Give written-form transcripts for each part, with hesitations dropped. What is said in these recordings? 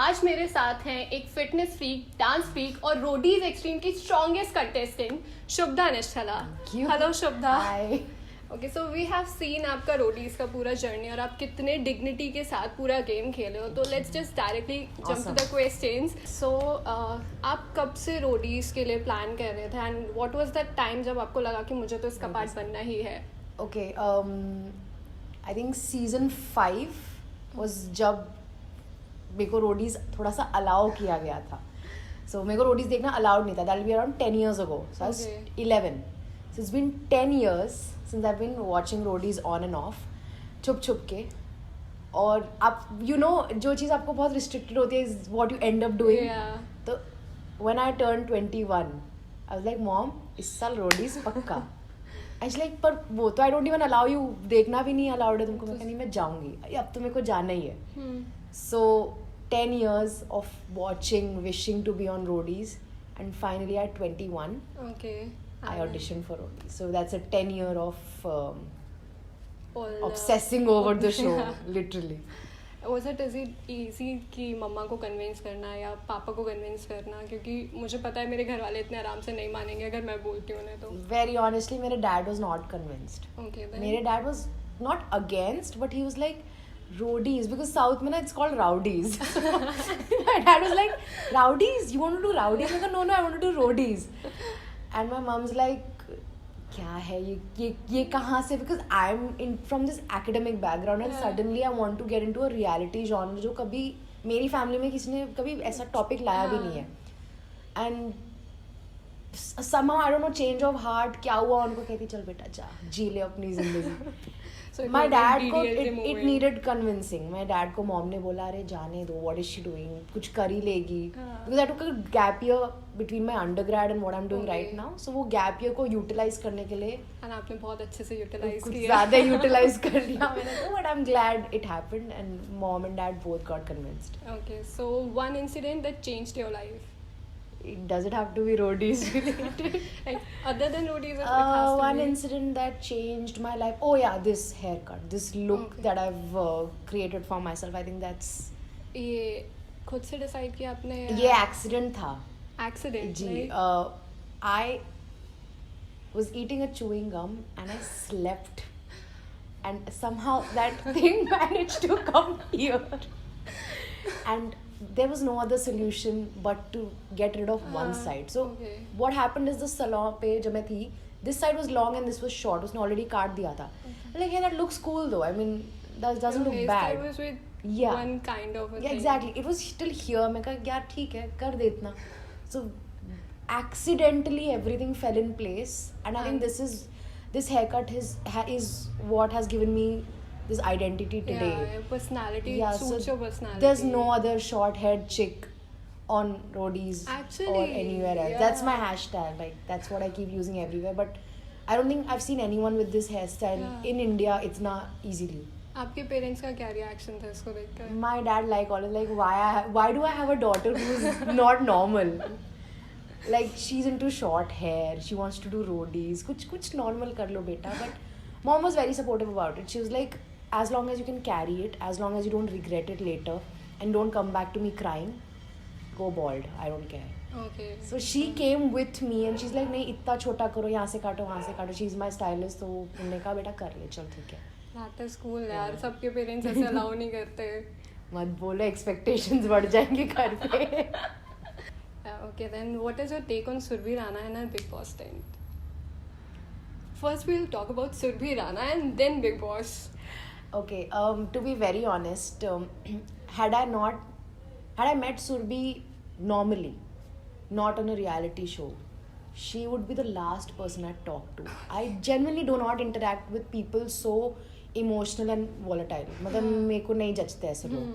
आज मेरे साथ हैं एक फिटनेस फ्रीक, डांस फ्रीक और रोडीज एक्सट्रीम की strongest contestant Shubhada Nishchala. Hello Shubhada. Hi. Okay, so we have seen आपका रोडीज का पूरा जर्नी और आप कितने डिग्निटी के साथ पूरा गेम खेले हो। तो let's just directly jump to the questions. So आप कब से रोडीज के लिए प्लान कर रहे थे and what was that time जब आपको लगा कि मुझे तो इसका पार्ट बनना ही है? Okay, I think season 5 was जब मेरे को रोडीज थोड़ा सा अलाउ किया गया था. सो मेरे को रोडीज देखना अलाउड नहीं था. That will be around 10 years ago. So I was 11. So it's been 10 years since I've been watching roadies on and off, छुप छुप के. और आप जो चीज़ आपको बहुत रिस्ट्रिक्टेड होती है is what you and up doing. तो when I turned 21, I was like, Mom, इस साल रोडीज पक्का. आई लाइक पर वो तो I don't even allow you, देखना भी नहीं अलाउड है तुमको. मैं नहीं, मैं जाऊँगी, अब तो मेरे को जाना ही है. So 10 years of watching, wishing to be on roadies, and finally at 21, I auditioned for roadies. So that's a 10-year of obsessing over the show, literally. Was it easy कि मम्मा को कन्विंस करना या पापा को कन्विंस करना? क्योंकि मुझे पता है मेरे घर वाले इतने आराम से नहीं मानेंगे अगर मैं बोलती हूँ उन्हें. तो Very honestly, मेरे dad was not convinced. मेरे dad was not against, but he was like, roadies, because South में ना it's called rowdies. My dad was like, rowdies? You want to do rowdies? I said, no, I want to do roadies. And my mom's like, क्या है ये कहाँ से? Because I'm from this academic background and suddenly I want to get into a reality genre जो कभी मेरी family में किसी ने कभी ऐसा टॉपिक लाया भी नहीं है. And somehow I don't know, change of heart क्या हुआ, उनको कहती चल बेटा जा जी ले अपनी जिंदगी. My dad को it needed convincing. My dad को mom ने बोला अरे जाने दो, what is she doing, कुछ कर ही लेगी. Because I took a gap year between my undergrad and what I'm doing right now. So वो gap year को utilize करने के लिए and आपने बहुत अच्छे से utilize कुछ किया. ज़्यादा utilize कर लिया मैंने तो. But I'm glad it happened and mom and dad both got convinced. Okay, so one incident that changed your life. Does it have to be roadies related? Like, other than roadies, it has to one be. incident that changed my life. Oh yeah, this haircut, this look that I've created for myself. I think that's ये खुद से decide किया आपने? ये accident था. Accident. Ji. I was eating a chewing gum and I slept, and somehow that thing managed to come here. And there was no other solution but to get rid of one side. So what happened is the salon पे जब मैं थी, this side was long and this was short. उसने already काट दिया था. Like, hey, that looks cool though. I mean, that doesn't look bad. It was with one kind of a yeah, thing. exactly. It was still here. मैं कहा यार ठीक है, कर दे इतना. So accidentally everything fell in place, and I think this haircut is what has given me this identity today. Yeah, personality. Yeah, suits so your personality. there's no other short-haired chick on roadies Actually, or anywhere else. yeah. That's my hashtag. Like, that's what I keep using everywhere. But I don't think I've seen anyone with this hairstyle in India. It's not easily. आपके parents का क्या reaction था इसको देखकर? My dad always like, why do I have a daughter who's not normal? Like, she's into short hair. She wants to do roadies. कुछ normal कर लो बेटा. But mom was very supportive about it. She was like, as long as you can carry it, as long as you don't regret it later and don't come back to me crying, go bald. I don't care. Okay. So she came with me and she's like, नहीं इतना छोटा करो, यहाँ से काटो वहाँ से काटो. She's my stylist. तो उन्होंने कहा बेटा कर ले, चल ठीक है. That is cool यार. सबके पेरेंट्स ऐसे अलाउ नहीं करते. मत बोलो, expectations बढ़ जाएंगे घर पे. Okay, then what is your take on Surbhi Rana and her Big Boss tent? First we'll talk about Surbhi Rana and then Big Boss. Okay, to be very honest, had I met Surbhi normally, not on a reality show, she would be the last person I'd talk to. I genuinely do not interact with people so emotional and volatile. मतलब मेरे को नहीं जचते ऐसे लोग.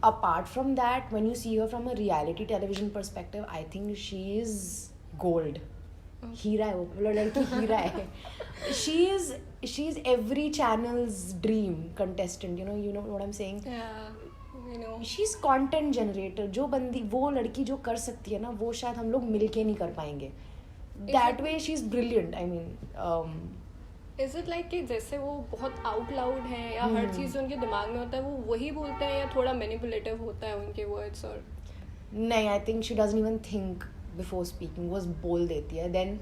Apart from that, when you see her from a reality television perspective, I think she is gold. हीरा है वो लड़की, हीरा है. She's every channel's dream contestant. You know what I'm saying? Yeah, you know. She's content generator. वो लड़की जो कर सकती है ना, वो शायद हम लोग मिलके नहीं कर पाएंगे. That way she's brilliant. I mean, is it like कि जैसे वो बहुत आउट लाउड है या हर चीज़ जो उनके दिमाग में होता है वो वही बोलते हैं, या थोड़ा मैनिपुलेटिव होता है उनके वर्ड्स? और नहीं, I think she doesn't even think before speaking, वो बोल देती है देन,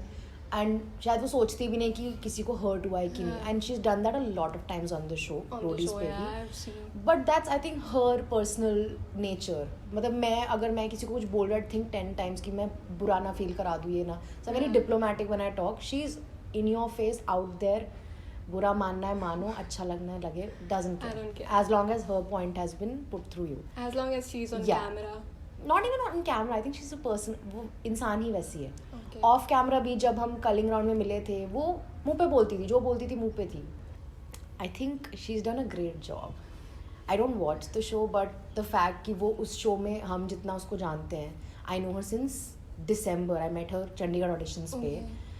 एंड शायद वो सोचती भी नहीं कि किसी को हर्ट हुआ है कि नहीं, and she is done that a lot of times on the show, Roadies पे भी. But that's I think her personal nature. मतलब अगर मैं किसी को कुछ बोल रहा आई थिंक 10 times कि मैं बुरा ना फील करा दूँ, ये ना. So very diplomatic when I talk. She is in your face, out there. बुरा मानना है मानो, अच्छा लगना है लगे, doesn't care, as long as her point has been put through you, as long as she's on camera. Not even on camera, I think she's a person. वो इंसान ही वैसी है. ऑफ कैमरा भी जब हम कलिंग राउंड में मिले थे, वो मुंह पे बोलती थी, जो बोलती थी मुंह पे थी. I think she is done a great job. I don't watch the show, but the fact कि वो उस शो में हम जितना उसको जानते हैं, I know her since December. I met her Chandigarh auditions पे.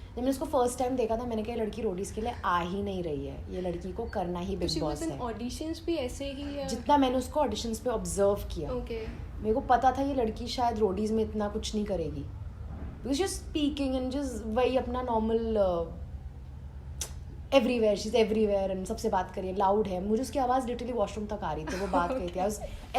जब मैंने उसको फर्स्ट टाइम देखा था, मैंने कहा ये लड़की रोडीज के लिए आ ही नहीं रही है, ये लड़की को करना ही बिग बॉस है. ऑडिशंस भी ऐसे ही है जितना मैंने उसको ऑडिशंस पे ऑब्जर्व किया, मेरे को पता था ये लड़की शायद रोडीज में इतना कुछ नहीं करेगी. Because she is speaking and just वही अपना normal everywhere, she is everywhere and सबसे बात करिए, लाउड है. मुझे उसकी आवाज़ लिटरली वॉशरूम तक आ रही थी, वो बात करी थी.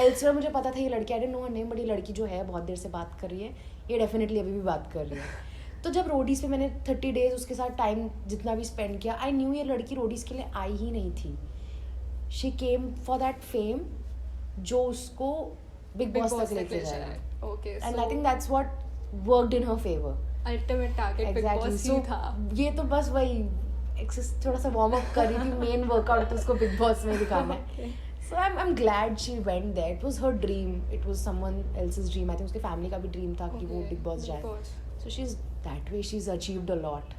एल्सवेयर मुझे पता था ये लड़की, I didn't know her name, but ये लड़की जो है बहुत देर से बात कर रही है, ये डेफिनेटली अभी भी बात कर रही है. तो जब रोडीज़ पे मैंने 30 days उसके साथ टाइम जितना भी स्पेंड किया, आई न्यू ये लड़की रोडीज़ के लिए आई ही नहीं थी. She came for that fame जो उसको बिग बॉस तक लेके जाएगा. And I think that's what worked in her favour. Ultimate target Bigg Boss ही था. ये तो बस वही थोड़ा सा वार्म अप कर रही थी, मेन वर्कआउट तो उसको बिग बॉस में दिखाना है. So I'm glad she went there. It was her dream. It was someone else's dream. I think उसके फैमिली का भी ड्रीम था कि वो बिग बॉस जाए. So she's that way. She's achieved a lot.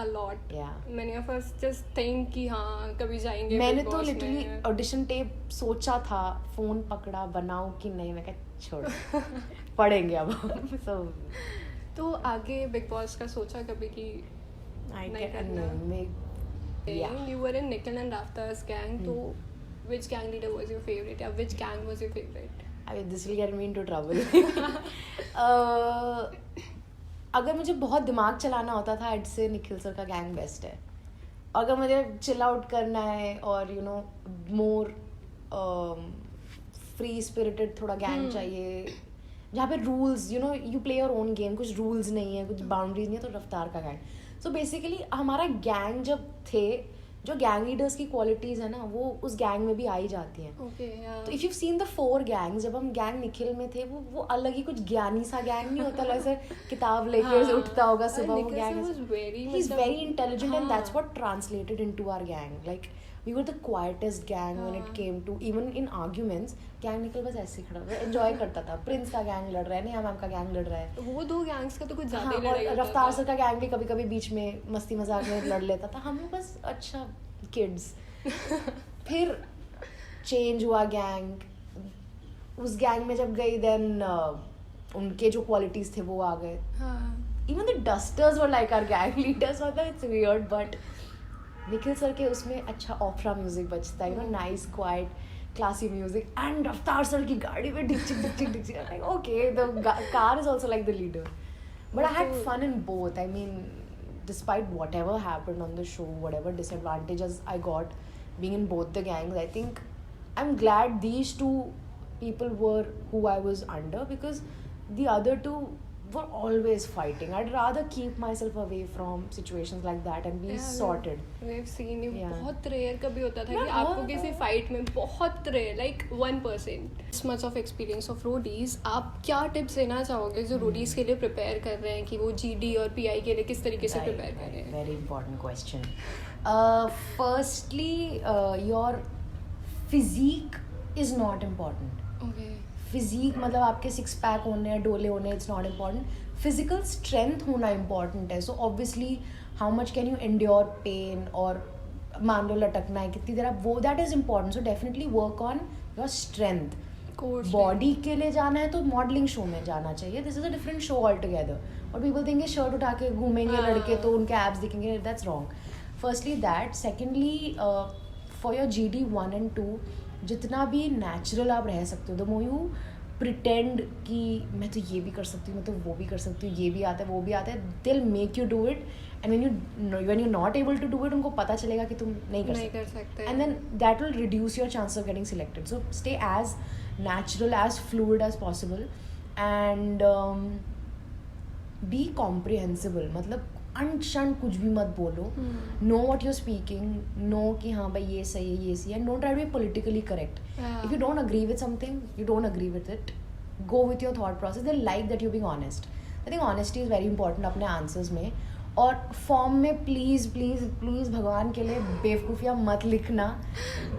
A lot. Yeah. Many of us just think कि हाँ कभी जाएंगे. मैंने तो लिटरली ऑडिशन टेप सोचा था, फोन पकड़ा, बनाऊं कि नहीं, मैं कहा छोड़ पढ़ेंगे अब. So तो आगे बिग बॉस का सोचा कभी कि you were in Nikhil and Raftar's gang, तो which gang leader was your favorite, या which gang was your favorite? I mean, this will get me into trouble. अगर मुझे बहुत दिमाग चलाना होता था, I'd say निखिल सर का गैंग बेस्ट है. अगर मुझे चिल आउट करना है और you know more free spirited थोड़ा गैंग चाहिए, जहाँ पे rules you know you play your own game, कुछ रूल्स नहीं है, कुछ बाउंड्रीज नहीं है, तो रफ्तार का गैंग. सो बेसिकली हमारा गैंग जब थे, जो गैंग लीडर्स की क्वालिटीज है ना, वो उस गैंग में भी आई जाती हैं. तो if you seen the 4 gangs, जब हम गैंग निखिल में थे, वो अलग ही कुछ ज्ञानी सा गैंग नहीं होता, वैसे किताब लेके उठता होगा सुबह. वो gang he is very intelligent and that's what translated into our gang. Like we were the quietest gang when it came to even in arguments. Gang निकल बस ऐसे खड़ा हुआ एंजॉय करता था. प्रिंस का गैंग लड़ रहा है, नेहा मैम का गैंग लड़ रहा है, वो 2 गैंग्स का तो कुछ ज्यादा ही लड़ाई होता था. रफ्तार सर का गैंग भी कभी कभी बीच में मस्ती मजाक में लड़ लेता था. हम बस अच्छा किड्स. फिर चेंज हुआ गैंग. उस गैंग में जब गई देन उनके जो क्वालिटीज थे वो आ गए. Even the dusters were like our gang leaders. मतलब it's weird, but Nikhil sir के उसमें अच्छा ऑपरा म्यूजिक बजता है, you know, nice quite classy music. And Raftaar sir की गाड़ी में डिचिक डिचिक डिचिक. Like okay, the car is also like the leader. But I had fun in both. I mean, despite whatever happened on the show, whatever disadvantages I got being in both the gangs, I think I'm glad these 2 people were who I was under, because the other 2 were always fighting. I'd rather keep myself away from situations like that and be sorted. We've seen you. बहुत rare कभी होता था कि आपको किसी fight में, बहुत rare, like 1%. This much of experience of roadies, आप क्या tips देना चाहोगे जो roadies के लिए prepare कर रहे हैं कि वो GD और PI के लिए किस तरीके से prepare कर रहे हैं? Very important question. Firstly, your physique is not important. Okay. Physique मतलब आपके 6 पैक होने, डोले होने, it's not important. Physical strength होना इम्पॉर्टेंट है. So obviously how much can you endure pain, और मान लो लटकना है कितनी देर आप, वो that is important. So definitely work on your strength. Body के लिए जाना है तो मॉडलिंग शो में जाना चाहिए. This is a different show all together. और पीपल थिंक शर्ट उठा के घूमेंगे लड़के तो उनके एब्स दिखेंगे. That's wrong. Firstly that. Secondly for your GD 1 and 2, जितना भी नेचुरल आप रह सकते हो, द मोर यू प्रिटेंड कि मैं तो ये भी कर सकती हूँ, मैं तो वो भी कर सकती हूँ, ये भी आता है, वो भी आता है, they'll make you do it, and when you not able to do it, उनको पता चलेगा कि तुम नहीं कर सकते, and then that will reduce your chance of getting selected. So stay as natural, as fluid as possible, and be comprehensible. मतलब अनशन कुछ भी मत बोलो. Know what you're speaking, know कि हाँ भाई ये सही है, ये सही है, don't try to be politically correct. If you don't agree with something, you don't agree with it, go with your thought process. They like that you being honest. I think honesty is very important अपने answers में. और form में please please please भगवान के लिए बेवकूफ़ियाँ मत लिखना.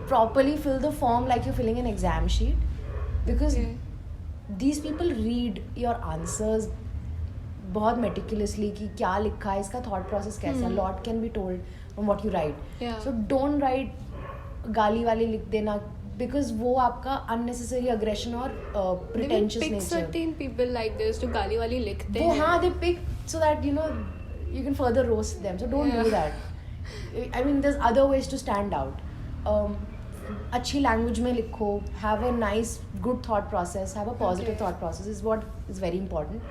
Properly fill the form like you filling an exam sheet, because these people read your answers बहुत meticulously कि क्या लिखा है, इसका thought process कैसा है. lot can be told from what you write. So don't write गाली वाली लिख देना, because वो आपका unnecessary aggression और pretentious nature. They will pick certain people like this जो गाली वाली लिखते हैं. वो हाँ, they pick so that you know you can further roast them. So don't do that. I mean there's other ways to stand out. अच्छी language में लिखो, have a nice good thought process, have a positive thought process is what is very important.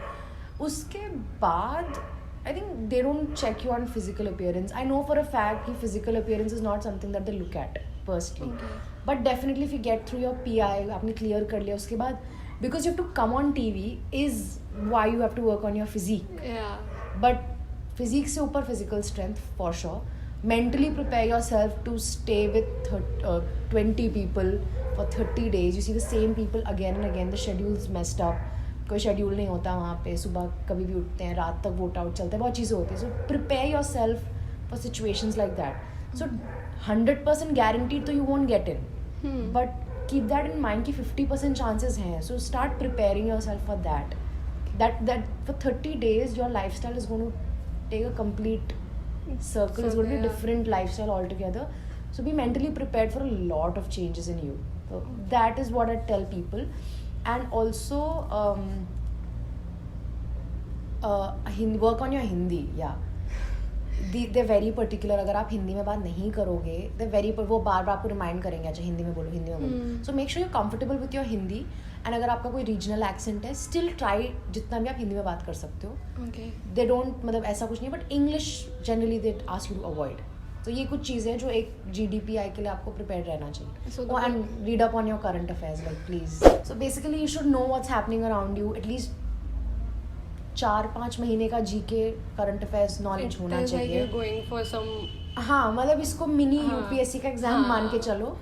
उसके बाद I think they don't check you on physical appearance. I know for a fact कि physical appearance is not something that they look at firstly, but definitely if you get through your PI, आपने clear कर लिया, उसके बाद because you have to come on TV is why you have to work on your physique. But physique से ऊपर physical strength for sure. Mentally prepare yourself to stay with 20 people for 30 days. You see the same people again and again. The schedule's messed up. कोई schedule नहीं होता वहाँ पे. सुबह कभी भी उठते हैं, रात तक वोट आउट चलता है, बहुत चीज़ें होती है. So prepare your self for situations like that. So 100% guaranteed तो you won't get in. But keep that in mind कि 50% chances हैं. So start preparing yourself for that. That for 30 days your lifestyle is going to take a complete circle. Is going to be a different lifestyle altogether. So be mentally prepared for a lot of changes in you. So that is what I tell people. And also work on your Hindi. They're very particular. अगर आप हिंदी में बात नहीं करोगे, वो बार बार आपको remind करेंगे, अच्छा हिंदी में बोलो. So make sure you're comfortable with your Hindi. And अगर आपका कोई रीजनल एक्सेंट है, स्टिल ट्राई जितना भी आप हिंदी में बात कर सकते हो. दे डोंट, मतलब ऐसा कुछ नहीं, but English generally they ask you to avoid. तो ये कुछ चीज़ें जो एक GDPI के लिए आपको प्रिपेयर रहना चाहिए. And read up on your current affairs, like please. So basically you should know what's happening around you. At least 4-5 महीने का GK करंट अफेयर्स नॉलेज होना चाहिए. हाँ, मतलब इसको मिनी UPSC का एग्जाम मान के चलो.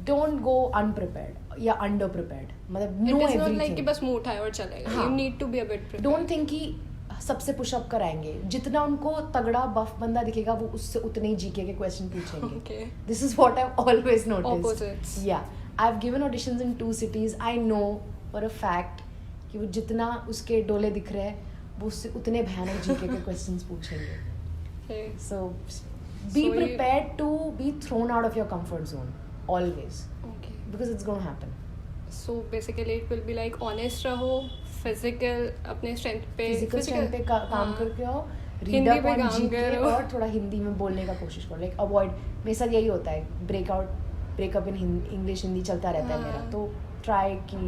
डोंट गो अनप्रिपेयर्ड या अंडर प्रिपेयर्ड. मतलब नो एवरीथिंग. लाइक कि बस मुंह उठाए और चलेगा. You need to be a bit prepared. Don't think कि सबसे पुशअप कराएंगे. जितना उनको तगड़ा बफ बंदा दिखेगा, वो उससे उतने ही GK के क्वेश्चन पूछेंगे. This is what I have always noticed. या I have given auditions in 2 cities. I know for a fact कि वो जितना उसके डोले दिख रहे हैं, वो उससे उतने भयानक GK के क्वेश्चंस पूछेंगे. So be prepared to be thrown out of your comfort zone always. Because it's going to happen. So basically it will be like honest रहो, physical अपने strength पे काम करके आओ, read up on GK और थोड़ा हिंदी में बोलने का कोशिश करो. Like avoid, मेरे साथ यही होता है, breakup in English हिंदी चलता रहता है मेरा. तो try कि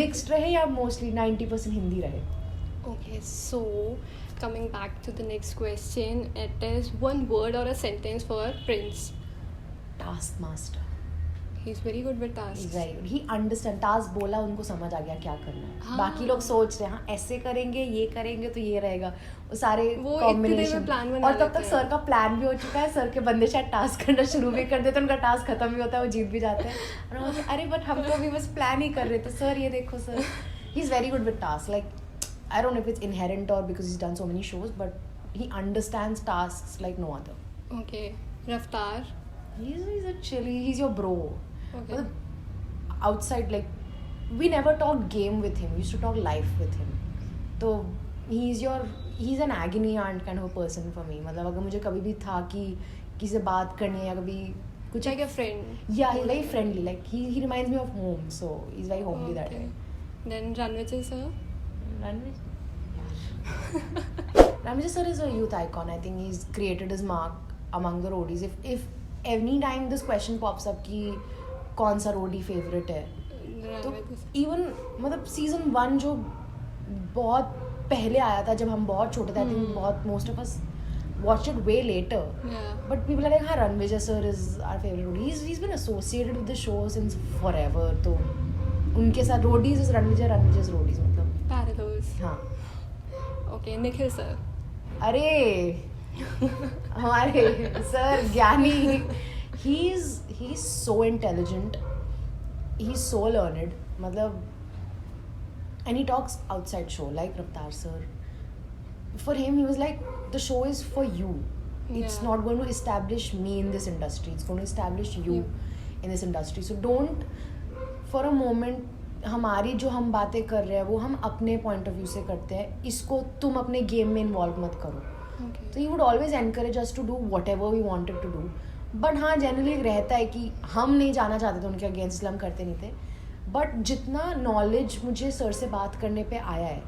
mixed रहे या mostly 90% हिंदी रहे. Okay, so coming back to the next question, it is one word or a sentence for Prince. Task master. He's very good with tasks. He's very good. He understand. task बोला, उनको समझ आ गया क्या करना है. बाकी लोग सोच रहे हैं, हाँ ऐसे करेंगे, ये करेंगे तो ये रहेगा. वो सारे कॉम्बिनेशन. और तब तक सर का प्लान भी हो चुका है. सर के बंदे शायद टास्क करना शुरू भी कर देते हैं, उनका टास्क खत्म भी होता है, वो जीत भी जाते हैं. और हम अरे बट हम तो अभी बस प्लान ही कर रहे थे. सर ये देखो sir. He is very good with task. Like I don't know if it's inherent और because he's done so many shows, but he understands tasks like no other. Okay. Raftaar. He's a chilly. He's your bro. Okay. Outside, like we never talked game with him. We used to talk life with him. So he's an agony aunt kind of a person for me. मतलब अगर मुझे कभी भी था कि किसी से बात करनी है या कभी कुछ. Like a friend. Yeah, he's very friendly. Like he reminds me of home. So he's very homely that way. Then Ranvijay sir. Ranvijay sir is a youth icon. I think he's created his mark among the roadies. If any time this question pops up कि कौन सा रोडी favourite है. तो even मतलब season 1 जो बहुत पहले आया था जब हम बहुत छोटे थे, आई थिंक बहुत most of us watched it way later. But people are like, हाँ, Ranvijay sir is our favorite roadie. He's been associated with the show since forever. तो उनके साथ roadies is Ranvijay, Ranvijay's roadies मतलब. Parallels. हाँ. Okay, Nikhil sir. अरे हमारे sir ज्ञानी. He's so intelligent. He's so learned. मतलब and he talks outside show like Raftaar sir. For him, he was like, the show is for you. It's not going to establish me in this industry. It's going to establish you in this industry. So don't, for a moment, हमारी जो हम बातें कर रहे हैं वो हम अपने पॉइंट ऑफ व्यू से करते हैं. इसको तुम अपने गेम में इन्वॉल्व मत करो. तो he would always encourage us to do whatever we wanted to do. But हाँ, जनरली रहता है कि हम नहीं जाना चाहते थे उनके अगेंस्ट, इसलिए हम करते नहीं थे. बट जितना नॉलेज मुझे सर से बात करने पे आया है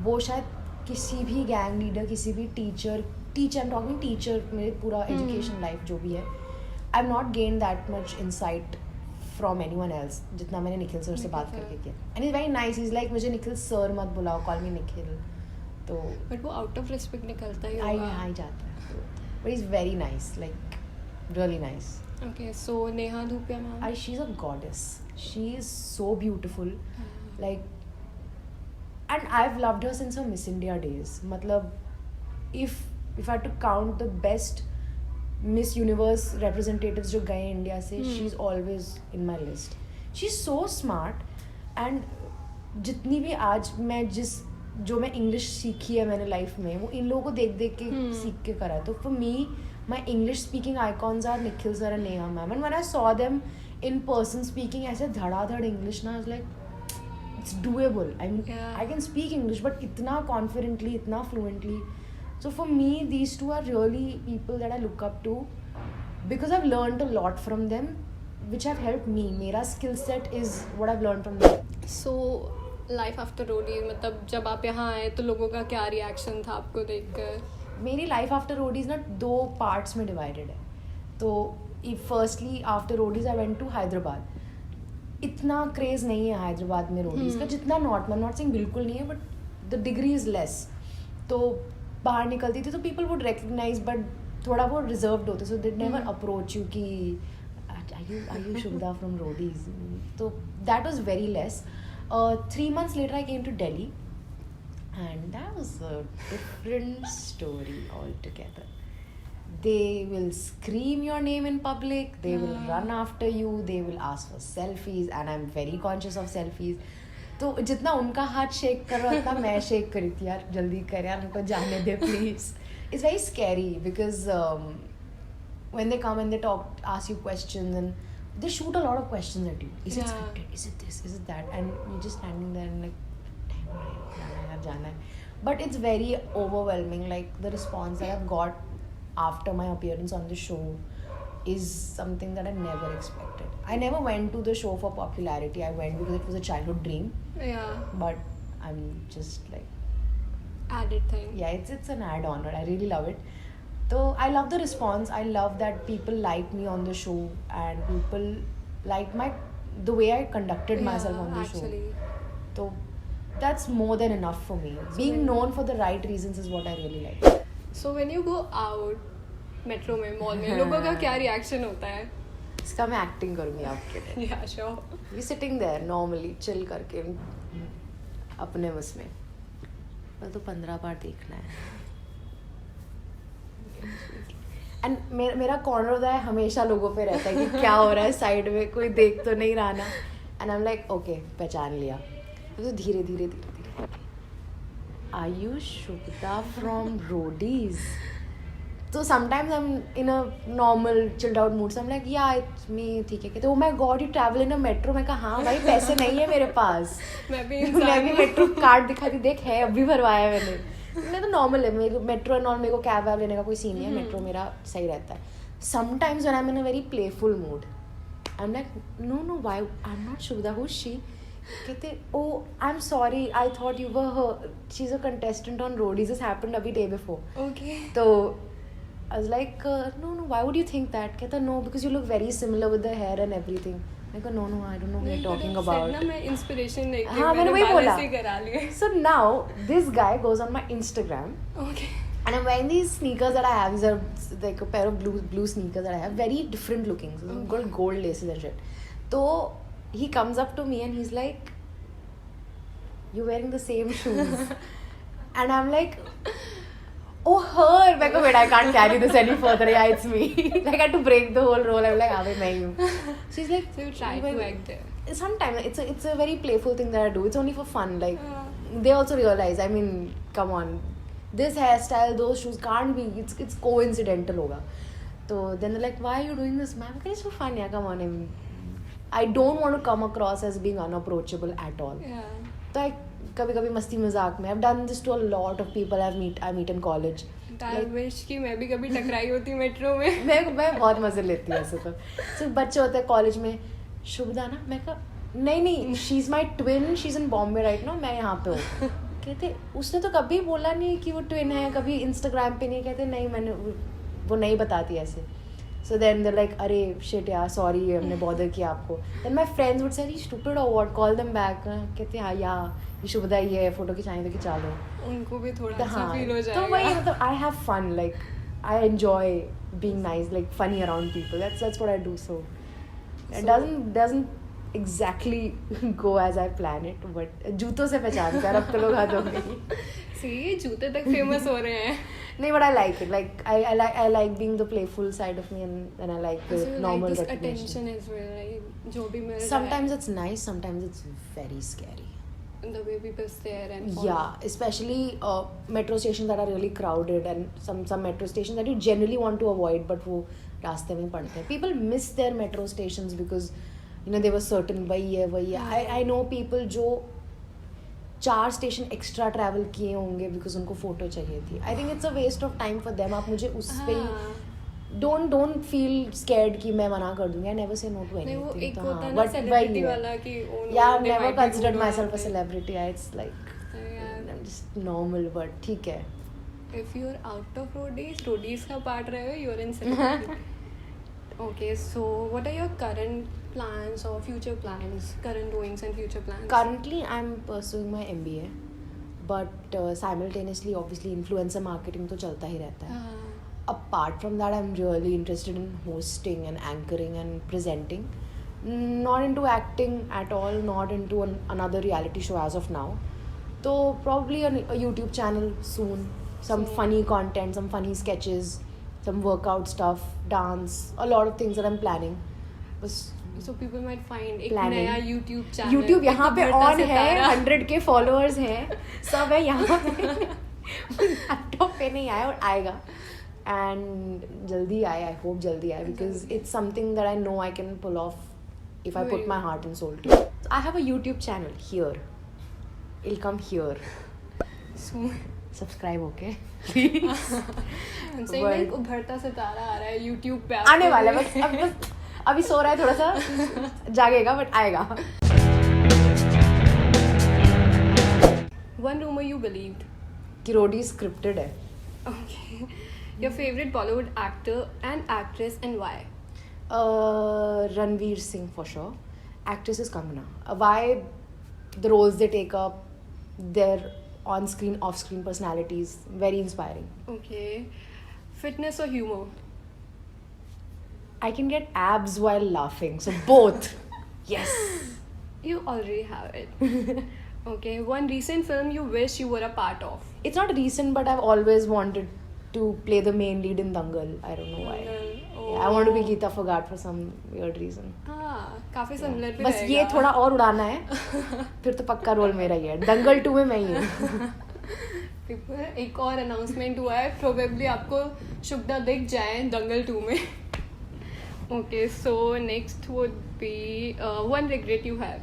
वो शायद किसी भी गैंग लीडर, किसी भी teacher I am talking teacher, मेरे पूरा एजुकेशन लाइफ जो भी है, आई am not gain that much insight from anyone else जितना मैंने निखिल सर से बात करके किया. And is very nice. Is like मुझे निखिल सर मत बुलाओ, कॉल मी निखिल. तो बट वो आउट ऑफ रिस्पेक्ट निकलता ही होगा. आई जाता है. But is very nice, like really nice. Okay, so Neha Dhupia ma'am. She's a goddess. She is so beautiful. Like, and I've loved her since her Miss India days. Matlab, if I had to count the best Miss Universe representatives जो गए India से, she's always in my list. She's so smart, and जितनी भी आज मैं जो मैं English सीखी है मैंने लाइफ में, वो इन लोगों को देख के सीख के करा है. तो for me, my English speaking icons are Nikhil sir and Neha ma'am. And when I saw them in person speaking ऐसे धड़ाधड़ English ना, I was like, it's doable. I mean, I can speak English, but इतना confidently, इतना fluently. So for me, these two are really people that I look up to because I've learned a lot from them, which have helped me. मेरा skill set is what I've learned from them. So life after roadies, मतलब जब आप यहाँ आए तो लोगों का क्या reaction था आपको देखकर? मेरी लाइफ आफ्टर रोडीज़ ना 2 पार्ट्स में डिवाइडेड है. तो firstly after Roadies I went to Hyderabad. इतना क्रेज़ नहीं है हैदराबाद में रोडीज़ का जितना नॉट सेइंग बिल्कुल नहीं है, but the degree is less. तो बाहर निकलती थी तो पीपल वुड रिकग्नाइज, बट थोड़ा वो रिजर्व्ड होते, so they never approach you कि are you Shubhada from Roadies. तो that was very less. 3 months later I came to Delhi. And that was a different story altogether. They will scream your name in public, they will run after you, they will ask for selfies, and I'm very conscious of selfies. तो जितना उनका हाथ shake कर रहा था मैं shake करी थी, यार जल्दी कर यार, हमको जाने दे please. It's very scary because when they come and they ask you questions, and they shoot a lot of questions at you. Is it scripted? Is it this? Is it that? And you're just standing there and like, जाना है. But it's very overwhelming. Like the response that I've got after my appearance on the show is something that I never expected. I never went to the show for popularity. I went because it was a childhood dream. Yeah. But I'm just like added thing. Yeah, it's an add-on. I really love it. So I love the response. I love that people like me on the show and people like the way I conducted myself on the show. So that's more than enough for me. Being known for the right reasons is what I really like. So when you go out metro में, mall में, लोगों का क्या reaction होता है? इसका मैं acting करूँगी आपके लिए. Yeah, sure. We sitting there normally chill करके अपने बस में. पर तो 15 बार देखना है. And मेरा corner होता है हमेशा लोगों पे रहता है कि क्या हो रहा है साइड में, कोई देख तो नहीं रहा ना. And I'm like, okay, पहचान लिया. तो धीरे धीरे आयुष शुभदा फ्रॉम रोडीज. तो sometimes I am in a normal chilled out mood, so I am like या इट्स मी, ठीक है. कहते oh my God you travel in a metro. मैं कहा हाँ भाई पैसे नहीं है मेरे पास. मैं भी मेट्रो कार्ड दिखाती, देख है अभी भरवाया मैंने. मैं तो नॉर्मल है, मेरे मेट्रो एंड ऑल, मेरे को कैब वैब लेने का कोई सीन नहीं है. मेट्रो मेरा सही रहता है. Sometimes when I am in a very playful mood I am like no why I am not Shubhada, who is she. कहते oh I am sorry I thought you were her, she is a contestant on Roadies, this happened अभी day before. Okay. तो I was like, no, why would you think that? कहता no, because you look very similar with the hair and everything. I go, no, I don't know what No, you're you could talking have about. said ना मैं inspiration लेके हाँ, मैंने मैंने वही बाल बोला. ऐसे ही करा लिए. So now this guy goes on my Instagram Okay. and I'm wearing these sneakers that I have. These are like a pair of blue sneakers that I have, very different looking. So Okay. got gold laces and shit. So he comes up to me and he's like, "You're wearing the same shoes," and I'm like, "Oh, her." मैं को, wait, I can't carry this any further. Yeah, it's me. Like I had to break the whole role. I'm like, "हाँ भाई मैं ही हूँ." So he's like, So you try to act there. Sometimes it's a very playful thing that I do. It's only for fun. Like they also realize. I mean, come on, this hairstyle, those shoes can't be. It's coincidental होगा. So then they're like, why are you doing this, ma'am? It's for fun. Yeah, come on. I don't want to come across as being unapproachable at all. Yeah. तो I कभी मस्ती मजाक में I've done this to a lot of people I meet in college. I wish कि मैं भी कभी टकराई होती मेट्रो में. मैं बहुत मजे लेती हूँ ऐसे तो. So बच्चे होते हैं कॉलेज में, शुभदा ना, मैं कहा नहीं she is my twin, she is in Bombay right now, मैं यहाँ पे हूँ. कहते उसने तो कभी बोला नहीं कि वो ट्विन है, कभी इंस्टाग्राम पे नहीं. कहते नहीं, मैंने वो नहीं बताती ऐसे. So then they're like, अरे shit यार, sorry हमने bother किया आपको. Then my friends would say, are you stupid or what? Call them back. कहते हाँ ये शुभदा ये है, फोटो खिंचाने तो खिंचा लो. उनको भी थोड़ा सा फील हो जाएगा. तो वही मतलब I have fun, like I enjoy being nice, like funny around people. That's what I do. So it doesn't exactly go as I plan it, but जूतों से पहचान कर अब तो लोग हाथों में. See, जूते तक फेमस हो रहे हैं. No, but I like it. Like I like being the playful side of me, and I like the normal like this recognition. attention as well, right? जो भी मिल रहा है. Sometimes it's nice, sometimes it's very scary. The way people stare and follow. Yeah, especially metro stations that are really crowded, and some metro stations that you generally want to avoid, but वो रास्ते में पड़ते हैं. People miss their metro stations because they were certain वही है. I know people जो 4 station extra travel किए होंगे बिकॉज उनको फोटो चाहिए थी. I think it's a waste of time for them. आप मुझे उस पे ही डोंट फील स्कैर्ड कि मैं मना कर दूंगी. I never say no to anything. वो एक होता है ना सेलिब्रिटी वाला कि या I never considered myself a celebrity. It's like I am just normal, but ठीक है. If you are out of Roadies का पार्ट रहे हो, you are in celebrity. Okay, so what are your current plans or future plans, current doings and future plans? Currently, I'm pursuing my MBA, but simultaneously, obviously, influencer marketing तो चलता ही रहता है. Apart from that, I'm really interested in hosting and anchoring and presenting. Not into acting at all, not into another reality show as of now. So probably a YouTube channel soon. Some funny content, some funny sketches, some workout stuff, dance, a lot of things that I'm planning. So people might find एक Planning. नया YouTube channel. YouTube यहाँ पे on है, सितारा. 100K followers हैं, सब है यहाँ पे. लैपटॉप पे नहीं आया और आएगा. And जल्दी आए, I hope जल्दी आए, because it's something that I know I can pull off if I put my heart and soul to it. I have a YouTube channel here. It'll come here. So Subscribe, okay? सही में एक उभरता सितारा आ रहा है YouTube पे. आने वाला है, बस अभी सो रहा है, थोड़ा सा जागेगा, बट आएगा. One rumor you believed. कि रोडी स्क्रिप्टेड है. Okay. Your favorite Bollywood actor and actress and why? Ranveer Singh for sure. Actress is Kangana. Why the roles they take up, their on-screen, off-screen personalities, very inspiring. Okay. Fitness or humor? I can get abs while laughing, so both. Yes. You already have it. Okay. One recent film you wish you were a part of? It's not recent, but I've always wanted to play the main lead in Dangal. I don't know why. Oh. Yeah, I want to be Geeta Fogart for some weird reason. हाँ, काफी similar भी बस रहेगा. ये थोड़ा और उड़ाना है, फिर तो पक्का रोल मेरा ही है. दंगल 2 में मैं ही हूँ. एक और अनाउंसमेंट हुआ है, प्रोबेबली आपको शुभदा दिख जाए दंगल 2 में. Okay, so next would be one regret you have.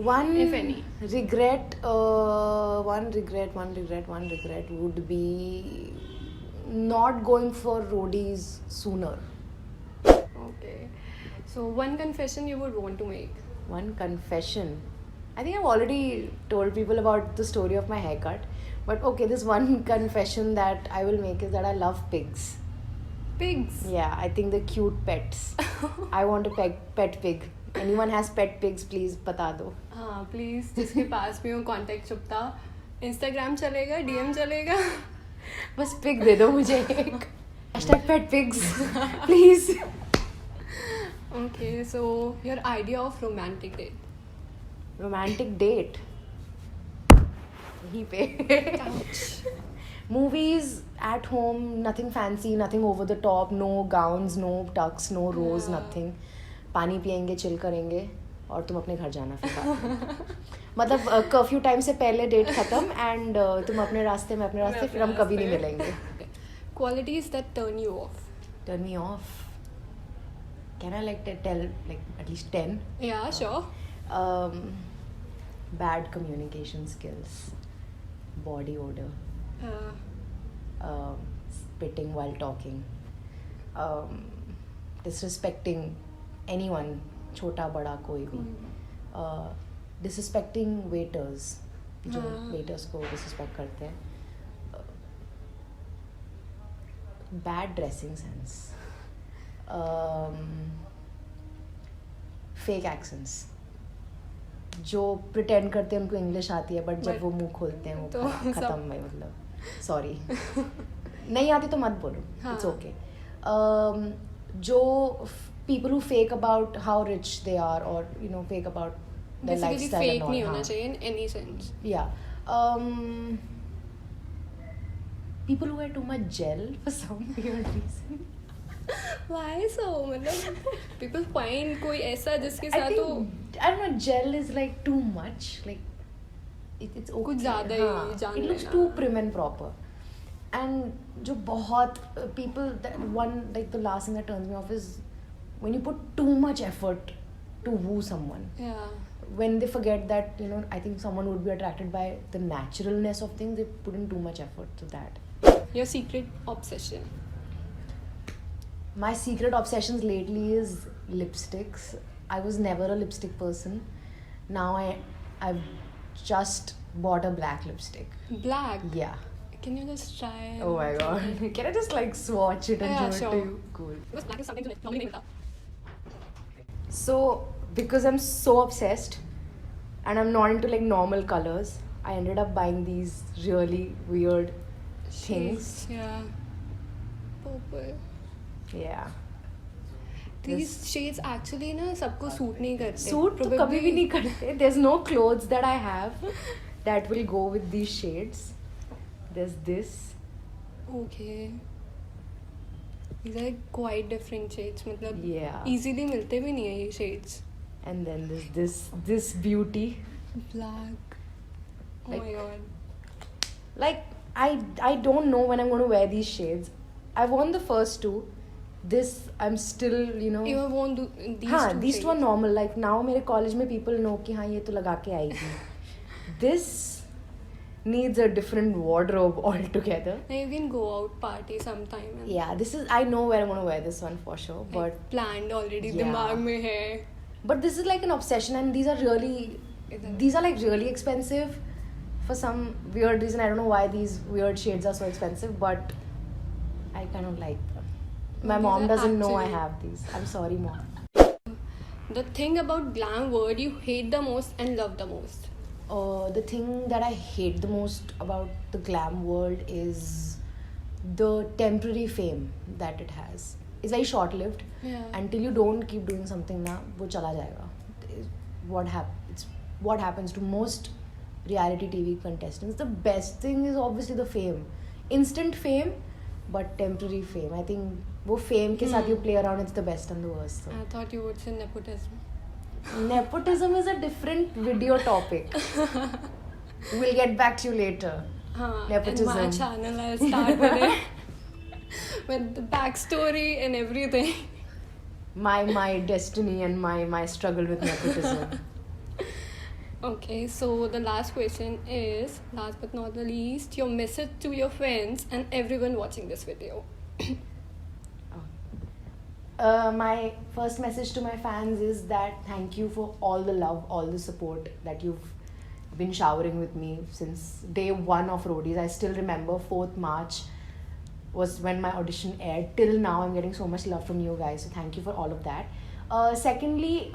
One If any. regret would be not going for roadies sooner. Okay. So one confession you would want to make. One confession. I think I've already told people about the story of my haircut. But okay, this one confession that I will make is that I love pigs. Pigs? Yeah, I think they're cute pets. I want a pet pig. Anyone has pet pigs, please बता दो. हाँ please, जिसके पास भी हो contact छुपता. Instagram चलेगा, DM चलेगा. बस pig दे दो मुझे एक. Hashtag pet pigs, please. Okay, so your idea of romantic date. Romantic date. He pay. Movies at home, nothing fancy, nothing over the top, no gowns, no tux, no rose, nothing. पानी पियेंगे, chill करेंगे और तुम अपने घर जाना फिर बाद में. मतलब कर्फ्यू टाइम से पहले डेट खत्म एंड तुम अपने रास्ते में अपने रास्ते, फिर हम कभी नहीं मिलेंगे. Qualities that turn you off. Turn me off. Can I tell at least 10? Yeah, sure. Bad communication skills, body odor, spitting while talking, disrespecting anyone, छोटा बड़ा कोई भी, disrespecting waiters, जो waiters को disrespect करते हैं, bad dressing sense, fake accents, जो pretend करते हैं उनको इंग्लिश आती है बट जब वो मुंह खोलते हैं वो तो खत्म है. मतलब सॉरी नहीं आती तो मत बोलो, इट्स ओके. जो people who fake about how rich they are or fake about their Basically lifestyle fake and all. नहीं होना चाहिए in any sense. Yeah. People who wear too much gel for some weird reason. Why so? मतलब people find कोई ऐसा जिसके I साथ think, तो I don't know, gel is like too much, like it's okay. कुछ ज़्यादा ही जान It looks लेना. too prim and proper. And जो बहुत people that one like the last thing that turns me off is when you put too much effort to woo someone. Yeah. When they forget that I think someone would be attracted by the naturalness of things, they put in too much effort to that. Your secret obsession. My secret obsessions lately is lipsticks. I was never a lipstick person. Now I've just bought a black lipstick. Black. Yeah. Can you just try? Oh my god. Can I just swatch it and Yeah, show sure. it to you? Cool. Because black is something to normally नहीं मिलता. So because I'm so obsessed and I'm not into normal colors, I ended up buying these really weird things. Yeah. Purple. Yeah. These shades actually ना सबको suit नहीं करते. Suit तो कभी भी नहीं करते. There's no clothes that I have that will go with these shades. There's this. Okay. These are quite different shades. मतलब Yeah. easily मिलते भी नहीं है ये shades. And then there's this beauty. Black. Oh Like- my god. Like I don't know when I'm going to wear these shades. I've worn the first two. This I'm still You have worn these हाँ, two these two are shades. normal. Like now मेरे college में people know कि हाँ ये तो लगा के आएगी. This needs a different wardrobe altogether. Now you can go out party sometime. And Yeah, this is I know where I'm going to wear this one for sure. like But planned already. Yeah. दिमाग में है. this is like an obsession, and these are like really expensive for some weird reason. I don't know why these weird shades are so expensive, but I kind of like them. My These mom are doesn't know I actually- have these. I'm sorry, mom. The thing about glam word you hate the most and love the most. The thing that I hate the most about the glam world is the temporary fame that it has. It's very short-lived. Yeah. Until you don't keep doing something na, वो चला जाएगा. It's what happens to most reality TV contestants. The best thing is obviously the fame. Instant fame, but temporary fame. I think वो fame के साथ you play around, it's the best and the worst. So. I thought you would say nepotism. Nepotism is a different video topic. We'll get back to you later. Nepotism. And my channel, I'll start with it. With the backstory and everything. My destiny and my struggle with nepotism. Okay, so the last question is, last but not the least, your message to your friends and everyone watching this video. My first message to my fans is that thank you for all the love, all the support that you've been showering with me since day one of Roadies. I still remember 4th March was when my audition aired. Till now, I'm getting so much love from you guys. So thank you for all of that. Secondly,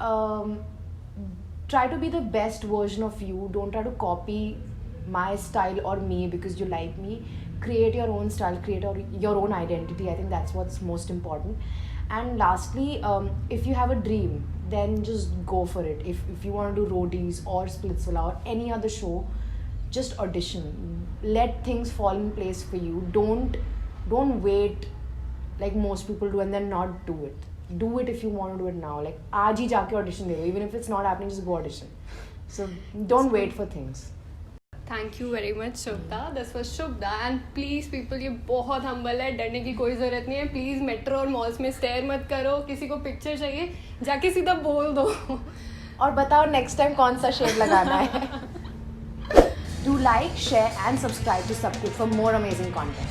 try to be the best version of you. Don't try to copy my style or me because you like me. Create your own style, create your own identity. I think that's what's most important. And lastly, if you have a dream, then just go for it. If you want to do roadies or Splitsvilla or any other show, just audition. Let things fall in place for you. Don't wait like most people do and then not do it. Do it if you want to do it now. Like आज ही जाके audition दे दो. Even if it's not happening, just go audition. So don't wait for things. Thank you very much, Shubhda. This was Shubhda. And please people, ये बहुत humble है, डरने की कोई ज़रूरत नहीं है. Please मेट्रो और मॉल्स में स्टेयर मत करो. किसी को पिक्चर चाहिए जाके सीधा बोल दो. और बताओ next time कौन सा शेड लगाना है. Do like, share and subscribe to Sabkuch for more amazing content.